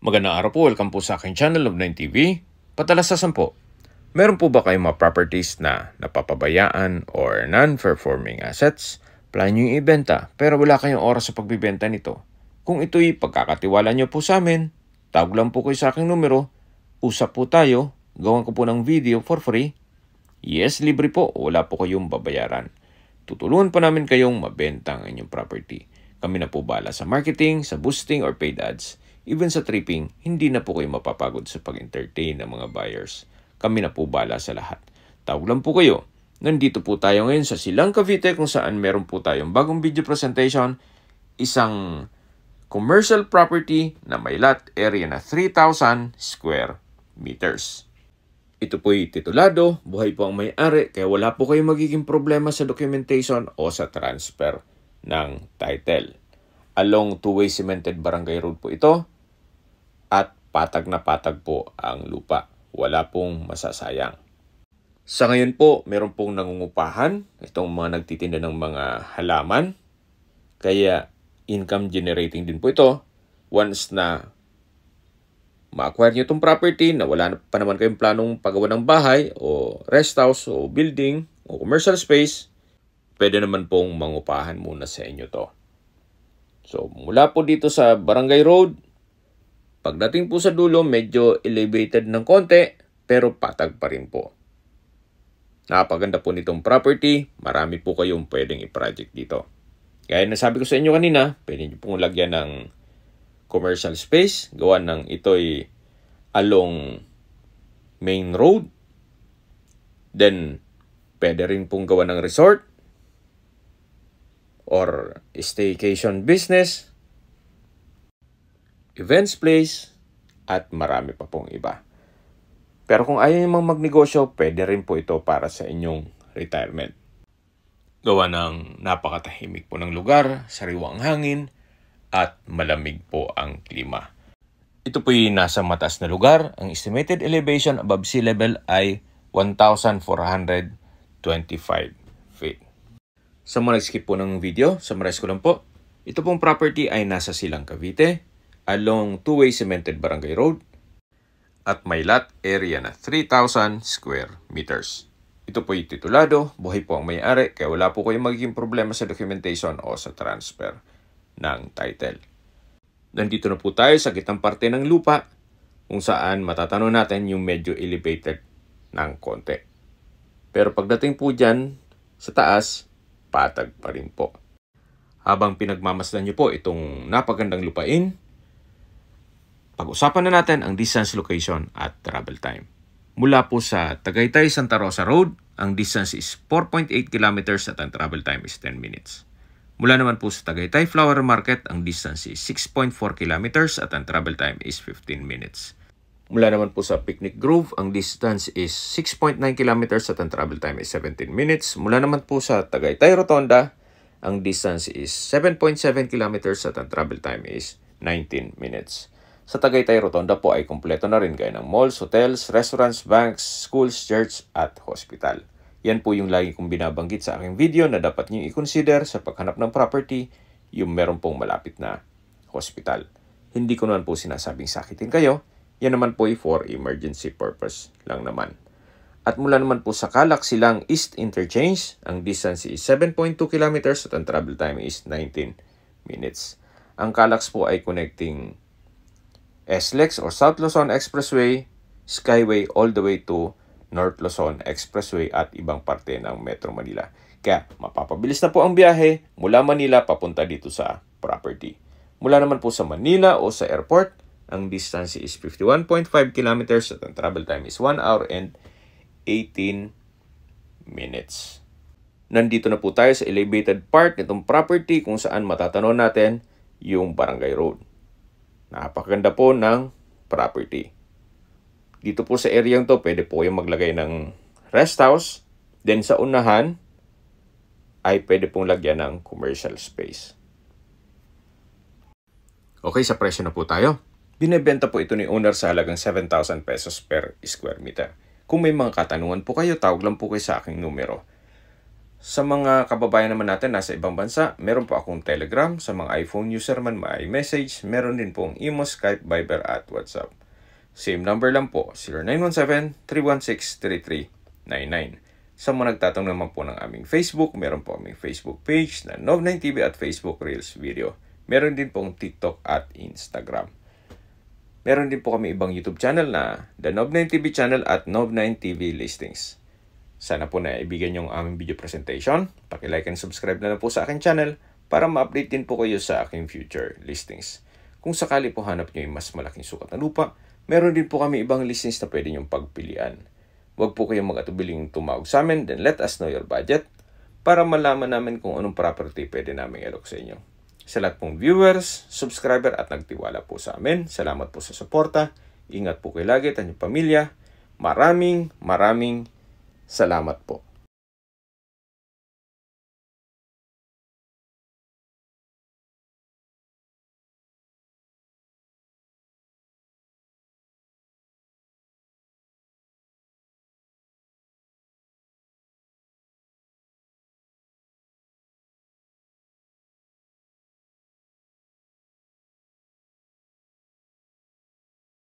Magandang araw po, welcome po sa aking channel of 9TV. Patalasasan po, meron po ba kayong mga properties na napapabayaan or non-performing assets? Plan nyo yung ibenta pero wala kayong oras sa pagbibenta nito. Kung ito'y pagkakatiwala nyo po sa amin, tawag lang po kayo sa aking numero, usap po tayo, gawan ko po ng video for free. Yes, libre po, wala po kayong babayaran. Tutulungan pa namin kayong mabenta ang inyong property. Kami na po bahala sa marketing, sa boosting or paid ads. Even sa tripping, hindi na po kayo mapapagod sa pag-entertain ng mga buyers. Kami na po bahala sa lahat. Tawag lang po kayo. Nandito po tayo ngayon sa Silang, Cavite kung saan meron po tayong bagong video presentation. Isang commercial property na may lot area na 3,000 square meters. Ito po'y titulado, buhay po ang may-ari kaya wala po kayong magiging problema sa documentation o sa transfer ng title. Along two-way cemented barangay road po ito at patag na patag po ang lupa. Wala pong masasayang. Sa ngayon po, meron pong nangungupahan itong mga nagtitinda ng mga halaman. Kaya income generating din po ito once na ma-acquire nyo itong property na wala pa naman kayong planong paggawa ng bahay o rest house o building o commercial space, pwede naman pong mangupahan muna sa inyo to. So, mula po dito sa Barangay Road, pagdating po sa dulo, medyo elevated ng konti, pero patag pa rin po. Napaganda po nitong property, marami po kayong pwedeng i-project dito. Gaya na sabi ko sa inyo kanina, pwede nyo pong lagyan ng commercial space, gawa ng ito'y along main road. Then, pwede rin pong gawa ng resort or staycation business, events place, at marami pa pong iba. Pero kung ayaw nyo magnegosyo, pwede rin po ito para sa inyong retirement. Gawa ng napakatahimik po ng lugar, sariwang hangin, at malamig po ang klima. Ito po'y nasa mataas na lugar. Ang estimated elevation above sea level ay 1,425 feet. Sa mga nag-skip po ng video, summarize ko lang po. Ito pong property ay nasa Silang, Cavite, along two-way cemented barangay road, at may lot area na 3,000 square meters. Ito po'y titulado, buhay po ang may-ari, kaya wala po kayong magiging problema sa documentation o sa transfer ng title. Nandito na po tayo sa gitnang parte ng lupa kung saan matatanong natin yung medyo elevated ng konti. Pero pagdating po dyan sa taas, patag pa rin po. Habang pinagmamasdan nyo po itong napagandang lupain, pag-usapan na natin ang distance, location at travel time. Mula po sa Tagaytay Santa Rosa Road, ang distance is 4.8 kilometers at ang travel time is 10 minutes. Mula naman po sa Tagaytay Flower Market, ang distance is 6.4 kilometers at ang travel time is 15 minutes. Mula naman po sa Picnic Grove, ang distance is 6.9 kilometers at ang travel time is 17 minutes. Mula naman po sa Tagaytay Rotonda, ang distance is 7.7 kilometers at ang travel time is 19 minutes. Sa Tagaytay Rotonda po ay kumpleto na rin gaya ng malls, hotels, restaurants, banks, schools, church at hospital. Yan po yung lagi kong binabanggit sa aking video na dapat nyo i-consider sa paghanap ng property, yung meron pong malapit na hospital. Hindi ko naman po sinasabing sakitin kayo, yan naman po ay for emergency purpose lang naman. At mula naman po sa Calac Silang East Interchange, ang distance is 7.2 kilometers at ang travel time is 19 minutes. Ang Calac po ay connecting SLEX or South Luzon Expressway, Skyway all the way to North Luzon Expressway at ibang parte ng Metro Manila. Kaya mapapabilis na po ang biyahe mula Manila papunta dito sa property. Mula naman po sa Manila o sa airport, ang distance is 51.5 kilometers at ang travel time is 1 hour and 18 minutes. Nandito na po tayo sa elevated part nitong property kung saan matatanong natin yung Barangay Road. Napakaganda po ng property. Dito po sa area to, pwede po kayong maglagay ng rest house. Then sa unahan, ay pwede pong lagyan ng commercial space. Okay, sa presyo na po tayo. Binebenta po ito ni owner sa halagang 7,000 pesos per square meter. Kung may mga katanungan po kayo, tawag lang po kayo sa aking numero. Sa mga kababayan naman natin nasa ibang bansa, meron po akong Telegram. Sa mga iPhone user man, may message. Meron din pong Imo, Skype, Viber at WhatsApp. Same number lang po, 0917-316-3399. Sa mga nagtatanong naman po ng aming Facebook, meron po aming Facebook page na Nov9TV at Facebook Reels Video. Meron din pong TikTok at Instagram. Meron din po kami ibang YouTube channel na The Nov9TV Channel at Nov9TV Listings. Sana po na ibigan yung aming video presentation. Paki-like and subscribe na lang po sa aking channel para ma-update din po kayo sa aking future listings. Kung sakali po hanap nyo yung mas malaking sukat na lupa, meron din po kami ibang listings na pwede nyong pagpilian. Huwag po kayong mag-atubiling tumawag sa amin, then let us know your budget para malaman namin kung anong property pwede namin i-alok sa inyo. Sa lahat pong viewers, subscriber at nagtiwala po sa amin, salamat po sa suporta. Ingat po kayo lagi at inyong pamilya. Maraming salamat po.